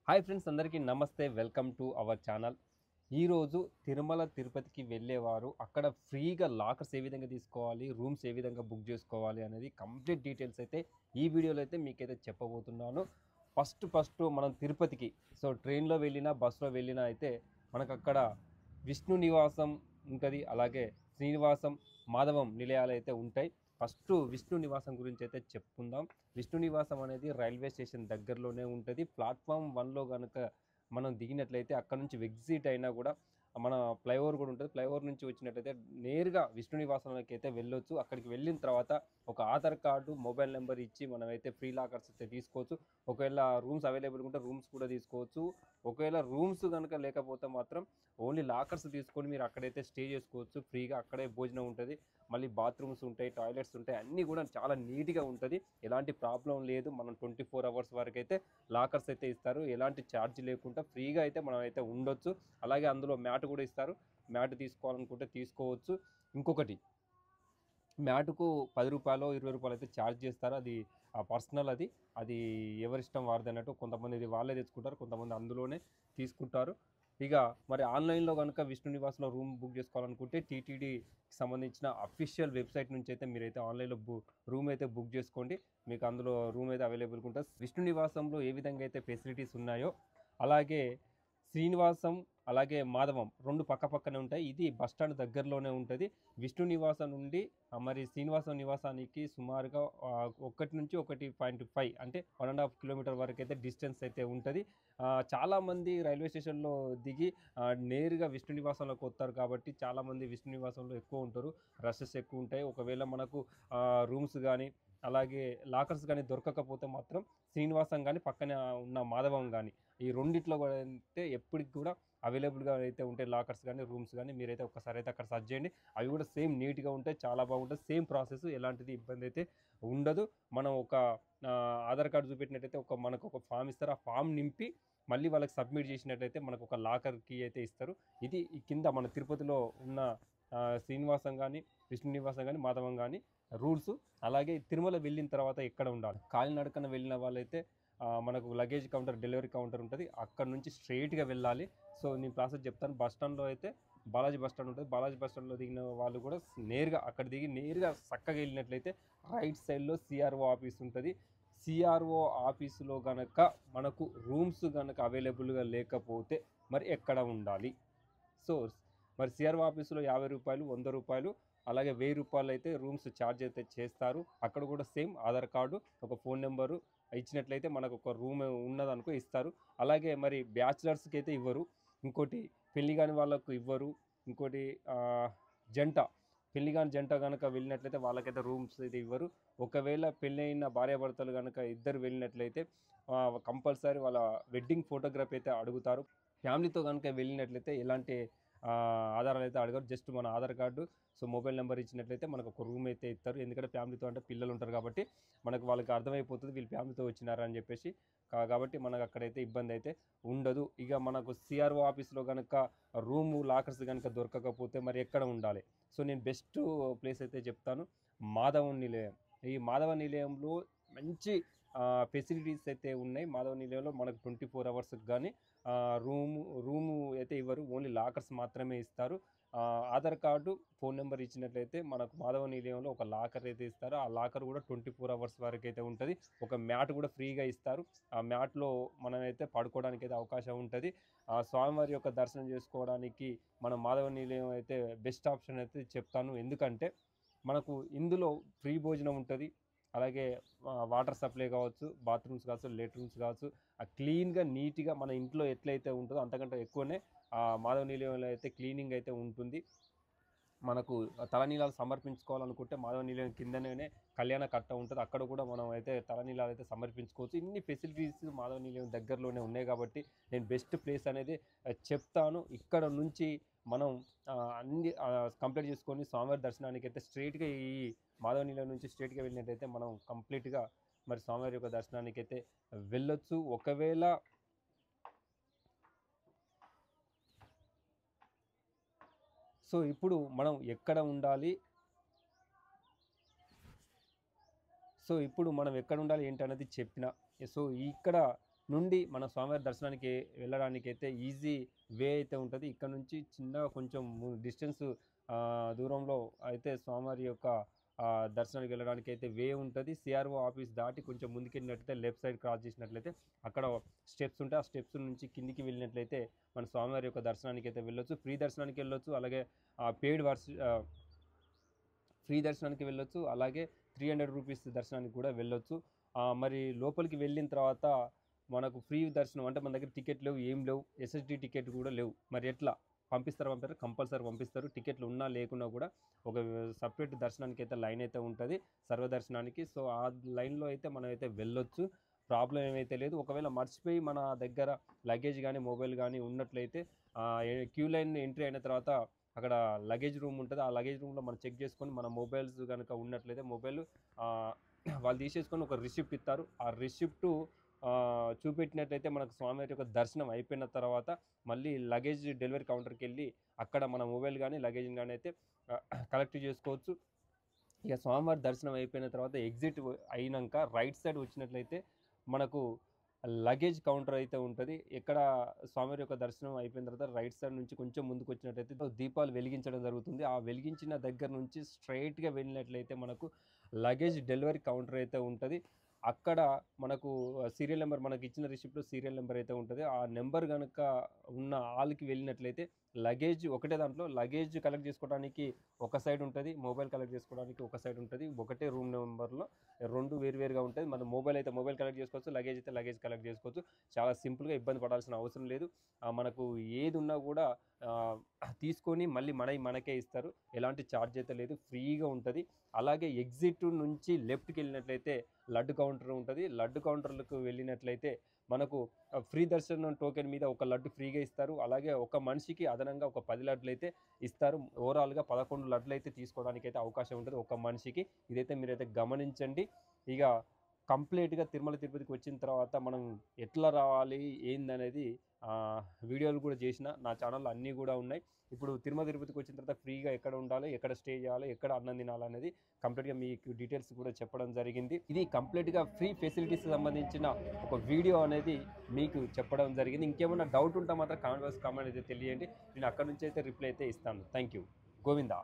Hi friends, అందరికీ నమస్తే. Welcome to our channel. ఈరోజు తిరుమల తిరుపతికి వెళ్ళేవారు అక్కడ ఫ్రీగా లాకర్స్ ఏ విధంగా తీసుకోవాలి, రూమ్స్ ఏ విధంగా బుక్ చేసుకోవాలి అనేది కంప్లీట్ డీటెయిల్స్ అయితే ఈ వీడియోలో అయితే మీకైతే చెప్పబోతున్నాను. ఫస్ట్ మనం తిరుపతికి ట్రైన్లో వెళ్ళినా బస్సులో వెళ్ళినా అయితే మనకు అక్కడ విష్ణు నివాసం ఉంటుంది, అలాగే శ్రీనివాసం, మాధవం నిలయాలు అయితే ఉంటాయి. ఫస్ట్ విష్ణు నివాసం గురించి అయితే చెప్పుకుందాం. విష్ణు నివాసం అనేది రైల్వే స్టేషన్ దగ్గరలోనే ఉంటుంది. ప్లాట్ఫామ్ 1లో కనుక మనం దిగినట్లయితే అక్కడ నుంచి ఎగ్జిట్ అయినా కూడా మన ఫ్లైఓవర్ కూడా ఉంటుంది. ఫ్లైఓవర్ నుంచి వచ్చినట్లయితే నేరుగా విష్ణు నివాసంలోకి అయితే వెళ్ళొచ్చు. అక్కడికి వెళ్ళిన తర్వాత ఒక ఆధార్ కార్డు, మొబైల్ నెంబర్ ఇచ్చి మనమైతే ఫ్రీ లాకర్స్ అయితే తీసుకోవచ్చు. ఒకవేళ రూమ్స్ అవైలబుల్గా ఉంటే రూమ్స్ కూడా తీసుకోవచ్చు. ఒకవేళ రూమ్స్ కనుక లేకపోతే మాత్రం ఓన్లీ లాకర్స్ తీసుకొని మీరు అక్కడైతే స్టే చేసుకోవచ్చు. ఫ్రీగా అక్కడే భోజనం ఉంటుంది, మళ్ళీ బాత్రూమ్స్ ఉంటాయి, టాయిలెట్స్ ఉంటాయి, అన్నీ కూడా చాలా నీట్గా ఉంటుంది. ఎలాంటి ప్రాబ్లం లేదు. మనం 24 అవర్స్ వరకు అయితే లాకర్స్ అయితే ఇస్తారు. ఎలాంటి ఛార్జ్ లేకుండా ఫ్రీగా అయితే మనం అయితే ఉండొచ్చు. అలాగే అందులో మ్యాట్ కూడా ఇస్తారు. మ్యాట్ తీసుకోవాలనుకుంటే తీసుకోవచ్చు. ఇంకొకటి, మ్యాట్కు రూ. 10 రూ. 20 అయితే ఛార్జ్ చేస్తారు. అది పర్సనల్, అది అది ఎవరిష్టం వారిది అన్నట్టు. కొంతమంది ఇది వాళ్ళే తెచ్చుకుంటారు, కొంతమంది అందులోనే తీసుకుంటారు. ఇక మరి ఆన్లైన్లో కనుక విష్ణు నివాస్లో రూమ్ బుక్ చేసుకోవాలనుకుంటే టీటీడీకి సంబంధించిన అఫీషియల్ వెబ్సైట్ నుంచి అయితే మీరైతే ఆన్లైన్లో రూమ్ అయితే బుక్ చేసుకోండి. మీకు అందులో రూమ్ అయితే అవైలబుల్గా ఉంటుంది. విష్ణు నివాసంలో ఏ విధంగా అయితే ఫెసిలిటీస్ ఉన్నాయో అలాగే శ్రీనివాసం, అలాగే మాధవం 2 పక్కపక్కనే ఉంటాయి. ఇది బస్టాండ్ దగ్గరలోనే ఉంటుంది. విష్ణు నివాసం నుండి మరి శ్రీనివాసం నివాసానికి సుమారుగా 1 నుంచి 1.5 అంటే 1.5 కిలోమీటర్ వరకు అయితే డిస్టెన్స్ అయితే ఉంటుంది. చాలామంది రైల్వే స్టేషన్లో దిగి నేరుగా విష్ణు నివాసంలోకి వస్తారు కాబట్టి చాలామంది విష్ణు నివాసంలో ఎక్కువ ఉంటారు. రషెస్ ఎక్కువ ఉంటాయి. ఒకవేళ మనకు రూమ్స్ కానీ అలాగే లాకర్స్ కానీ దొరకకపోతే మాత్రం శ్రీనివాసం కానీ పక్కన ఉన్న మాధవం కానీ ఈ రెండిట్లో కూడా అయితే ఎప్పటికి కూడా అవైలబుల్గా అయితే ఉంటాయి. లాకర్స్ కానీ రూమ్స్ కానీ మీరైతే ఒక్కసారి అయితే అక్కడ సెర్చ్ చేయండి. అవి కూడా సేమ్ నీట్గా ఉంటాయి, చాలా బాగుంటుంది. సేమ్ ప్రాసెస్, ఎలాంటిది ఇబ్బంది అయితే ఉండదు. మనం ఒక ఆధార్ కార్డు చూపెట్టినట్టయితే మనకు ఒక ఫామ్ ఇస్తారు. ఆ ఫామ్ నింపి మళ్ళీ వాళ్ళకి సబ్మిట్ చేసినట్టయితే మనకు ఒక లాకర్ కీ అయితే ఇస్తారు. ఇది ఈ కింద మన తిరుపతిలో ఉన్న శ్రీనివాసం కానీ, విష్ణు నివాసం కానీ, మాధవం కానీ రూల్స్. అలాగే తిరుమల వెళ్ళిన తర్వాత ఎక్కడ ఉండాలి, కాలినడకన వెళ్ళిన వాళ్ళైతే మనకు లగేజ్ కౌంటర్, డెలివరీ కౌంటర్ ఉంటుంది. అక్కడ నుంచి స్ట్రెయిట్గా వెళ్ళాలి. నేను ప్రాసెస్ చెప్తాను. బస్ స్టాండ్లో అయితే బాలాజీ బస్ స్టాండ్ ఉంటుంది. బాలాజీ బస్ స్టాండ్లో దిగిన వాళ్ళు కూడా నేరుగా అక్కడ దిగి నేరుగా చక్కగా వెళ్ళినట్లయితే రైట్ సైడ్లో సిఆర్ఓ ఆఫీస్ ఉంటుంది. సిఆర్ఓ ఆఫీసులో గనక మనకు రూమ్స్ గనక అవైలబుల్గా లేకపోతే మరి ఎక్కడ ఉండాలి? సో మరి సిఆర్ఓ ఆఫీసులో రూ. 50, రూ. 100, అలాగే రూ. 1000 అయితే రూమ్స్ ఛార్జ్ అయితే చేస్తారు. అక్కడ కూడా సేమ్ ఆధార్ కార్డు, ఒక ఫోన్ నెంబరు ఇచ్చినట్లయితే మనకు ఒక రూమ్ ఉన్నదనుకో ఇస్తారు. అలాగే మరి బ్యాచిలర్స్కి అయితే ఇవ్వరు. ఇంకోటి, పెళ్లి కాని వాళ్ళకు ఇవ్వరు. ఇంకోటి జంట, పెళ్లి కాని జంట కనుక వెళ్ళినట్లయితే వాళ్ళకైతే రూమ్స్ అయితే ఇవ్వరు. ఒకవేళ పెళ్ళైన భార్యాభర్తలు కనుక ఇద్దరు వెళ్ళినట్లయితే కంపల్సరీ వాళ్ళ వెడ్డింగ్ ఫోటోగ్రఫీ అయితే అడుగుతారు. ఫ్యామిలీతో కనుక వెళ్ళినట్లయితే ఎలాంటి ఆధారాలు అయితే అడగరు. జస్ట్ మన ఆధార్ కార్డు, మొబైల్ నెంబర్ ఇచ్చినట్లయితే మనకు ఒక రూమ్ అయితే ఇస్తారు. ఎందుకంటే ఫ్యామిలీతో అంటే పిల్లలు ఉంటారు కాబట్టి వాళ్ళకి అర్థమైపోతుంది వీళ్ళు ఫ్యామిలీతో వచ్చినారని చెప్పేసి. కాబట్టి మనకు అక్కడైతే ఇబ్బంది అయితే ఉండదు. ఇక మనకు సిఆర్ఓ ఆఫీస్లో కనుక రూము, లాకర్స్ కనుక దొరకకపోతే మరి ఎక్కడ ఉండాలి? నేను బెస్ట్ ప్లేస్ అయితే చెప్తాను, మాధవ నిలయం. ఈ మాధవ నిలయంలో మంచి ఫెసిలిటీస్ అయితే ఉన్నాయి. మాధవ నిలయంలో మనకు 24 అవర్స్కి కానీ రూము అయితే ఇవ్వరు. ఓన్లీ లాకర్స్ మాత్రమే ఇస్తారు. ఆధార్ కార్డు, ఫోన్ నెంబర్ ఇచ్చినట్లయితే మనకు మాధవ నిలయంలో ఒక లాకర్ అయితే ఇస్తారు. ఆ లాకర్ కూడా 24 అవర్స్ వరకు అయితే ఉంటుంది. ఒక మ్యాట్ కూడా ఫ్రీగా ఇస్తారు. ఆ మ్యాట్లో మనమైతే పడుకోవడానికి అయితే అవకాశం ఉంటుంది. స్వామివారి యొక్క దర్శనం చేసుకోవడానికి మన మాధవ నిలయం అయితే బెస్ట్ ఆప్షన్ అయితే చెప్తాను. ఎందుకంటే మనకు ఇందులో ఫ్రీ భోజనం ఉంటుంది. అలాగే వాటర్ సప్లై కావచ్చు, బాత్రూమ్స్ కావచ్చు, లెట్రూమ్స్ కావచ్చు, క్లీన్గా నీట్గా మన ఇంట్లో ఎట్లయితే ఉంటుందో అంతకంటే ఎక్కువనే మాధవ నిలయంలో అయితే క్లీనింగ్ అయితే ఉంటుంది. మనకు తలనీలాలు సమర్పించుకోవాలనుకుంటే మాధవ నిలయం కిందనే కళ్యాణ కట్ట ఉంటుంది. అక్కడ కూడా మనం అయితే తలనీలాలు అయితే సమర్పించుకోవచ్చు. ఇన్ని ఫెసిలిటీస్ మాధవ నిలయం దగ్గరలోనే ఉన్నాయి కాబట్టి నేను బెస్ట్ ప్లేస్ అనేది చెప్తాను. ఇక్కడ నుంచి మనం అన్ని కంప్లీట్ చేసుకొని స్వామివారి దర్శనానికి అయితే స్ట్రైట్గా ఈ మాధవ నిలయం నుంచి స్ట్రైట్గా వెళ్ళినట్టయితే మనం కంప్లీట్గా మరి స్వామివారి యొక్క దర్శనానికి అయితే వెళ్ళొచ్చు. ఒకవేళ ఇప్పుడు మనం ఎక్కడ ఉండాలి? ఇప్పుడు మనం ఎక్కడ ఉండాలి ఏంటనేది చెప్పిన. ఇక్కడ నుండి మన స్వామివారి దర్శనానికి వెళ్ళడానికైతే ఈజీ వే అయితే ఉంటది. ఇక్కడ నుంచి చిన్నగా కొంచెం డిస్టెన్స్ దూరంలో అయితే స్వామివారి యొక్క దర్శనానికి వెళ్ళడానికైతే వే ఉంటది. సిఆర్ఓ ఆఫీస్ దాటి కొంచెం ముందుకెళ్ళినట్లయితే లెఫ్ట్ సైడ్ క్రాస్ చేసినట్లయితే అక్కడ స్టెప్స్ ఉంటాయి. ఆ స్టెప్స్ నుంచి కిందికి వెళ్ళినట్లయితే మన స్వామివారి యొక్క దర్శనానికి అయితే వెళ్ళొచ్చు. ఫ్రీ దర్శనానికి వెళ్ళొచ్చు. అలాగే పెయిడ్ ఫ్రీ దర్శనానికి వెళ్ళొచ్చు. అలాగే 300 రూపీస్ దర్శనానికి కూడా వెళ్ళొచ్చు. మరి లోపలికి వెళ్ళిన తర్వాత మనకు ఫ్రీ దర్శనం అంటే మన దగ్గర టికెట్ లేవు, ఏం లేవు. ఎస్ఎస్‌డి టికెట్ కూడా లేవు. మరి ఎట్లా? పంపిస్తారు. కంపల్సరీ పంపిస్తారు. టికెట్లు ఉన్నా లేకున్నా కూడా ఒక సెపరేట్ దర్శనానికైతే లైన్ అయితే ఉంటది. సర్వదర్శనానికి. సో, ఆ లైన్‌లో అయితే మనమైతే వెళ్ళొచ్చు. ప్రాబ్లమ్ ఏమైతే లేదు. ఒకవేళ మర్చిపోయి మన దగ్గర లగేజ్ గానీ, మొబైల్ గానీ ఉన్నట్లయితే క్యూ లైన్ ఎంట్రీ అయిన తర్వాత అక్కడ లగేజ్ రూమ్ ఉంటది. ఆ లగేజ్ రూమ్‌లో మనం చెక్ చేసుకొని మన మొబైల్స్ గనుక ఉన్నట్లయితే మొబైల్ వాళ్ళు తీసేసుకొని ఒక రిసిప్ట్ ఇస్తారు. ఆ రిసిప్టు చూపెట్టినట్లయితే మనకు స్వామివారి యొక్క దర్శనం అయిపోయిన తర్వాత మళ్ళీ లగేజ్ డెలివరీ కౌంటర్‌కెళ్ళి అక్కడ మన మొబైల్ గానీ, లగేజ్‌ని గానీ అయితే కలెక్ట్ చేసుకోవచ్చు. ఇక స్వామివారి దర్శనం అయిపోయిన తర్వాత ఎగ్జిట్ అయినంక రైట్ సైడ్ వచ్చినట్లయితే మనకు లగేజ్ కౌంటర్ అయితే ఉంటది. ఎక్కడ స్వామివారి యొక్క దర్శనం అయిపోయిన తర్వాత రైట్ సైడ్ నుంచి కొంచెం ముందుకొచ్చినట్టయితే దీపాలు వెలిగించడం జరుగుతుంది. ఆ వెలిగించిన దగ్గర నుంచి స్ట్రెయిట్‌గా వెళ్ళినట్లయితే మనకు లగేజ్ డెలివరీ కౌంటర్ అయితే ఉంటది. అక్కడ మనకు సీరియల్ నంబర్ మనకిచ్చిన రిసిప్ట్‌లో సీరియల్ నంబర్ అయితే ఉంటది. ఆ నంబర్ గనక ఉన్న హాల్‌కి వెళ్ళినట్లయితే లగేజ్ ఒకటే దాంట్లో లగేజ్ కలెక్ట్ చేసుకోవడానికి ఒక సైడ్ ఉంటది. మొబైల్ కలెక్ట్ చేసుకోవడానికి ఒక సైడ్ ఉంటది. ఒకటే రూమ్ నంబర్‌లో 2 వేరుగా ఉంటాయి. మన మొబైల్ అయితే మొబైల్ కలెక్ట్ చేసుకోవచ్చు. లగేజ్ అయితే లగేజ్ కలెక్ట్ చేసుకోవచ్చు. చాలా సింపుల్‌గా ఇబ్బంది పడాల్సిన అవసరం లేదు. మనకు ఏదున్నా కూడా ఆహ్, తీసుకొని మళ్ళీ మనకే ఇస్తారు. ఎలాంటి ఛార్జ్ అయితే లేదు. ఫ్రీగా ఉంటది. అలాగే ఎగ్జిట్ నుంచి లెఫ్ట్‌కెళ్ళినట్లయితే లడ్డు కౌంటర్ ఉంటది. లడ్డు కౌంటర్‌లకు వెళ్ళినట్లయితే మనకు ఫ్రీ దర్శనం టోకెన్ మీద ఒక లడ్డు ఫ్రీగా ఇస్తారు. అలాగే ఒక మనిషికి అదనంగా ఒక 10 లడ్లయితే ఇస్తారు. ఓవరాల్‌గా 11 లడ్లయితే తీసుకోవడానికైతే అవకాశం ఉంటది ఒక మనిషికి. ఇదైతే మీరైతే గమనించండి. ఇగ కంప్లీట్‌గా తిరుమల తిరుపతికి వచ్చిన తర్వాత మనం ఎట్లా రావాలి ఏందనేది ఆహ్, వీడియోలు కూడా చేసిన. నా ఛానెల్‌లో అన్నీ గూడా ఉన్నాయి. ఇప్పుడు తిరుమల తిరుపతికి వచ్చిన తర్వాత ఫ్రీగా ఎక్కడ ఉండాలి, ఎక్కడ స్టే చేయాలి, ఎక్కడ అన్నం తినాలనేది కంప్లీట్‌గా మీకు డీటెయిల్స్ కూడా చెప్పడం జరిగింది. ఇది కంప్లీట్‌గా ఫ్రీ ఫెసిలిటీస్‌కి సంబంధించిన ఒక వీడియో అనేది మీకు చెప్పడం జరిగింది. ఇంకేమన్నా డౌట్ ఉంటే మాత్రం కామెంట్ బాక్స్ కామెంట్ అయితే తెలియండి. నేను అక్కడి నుంచి అయితే రిప్లై అయితే ఇస్తాను. Thank you. గోవిందా.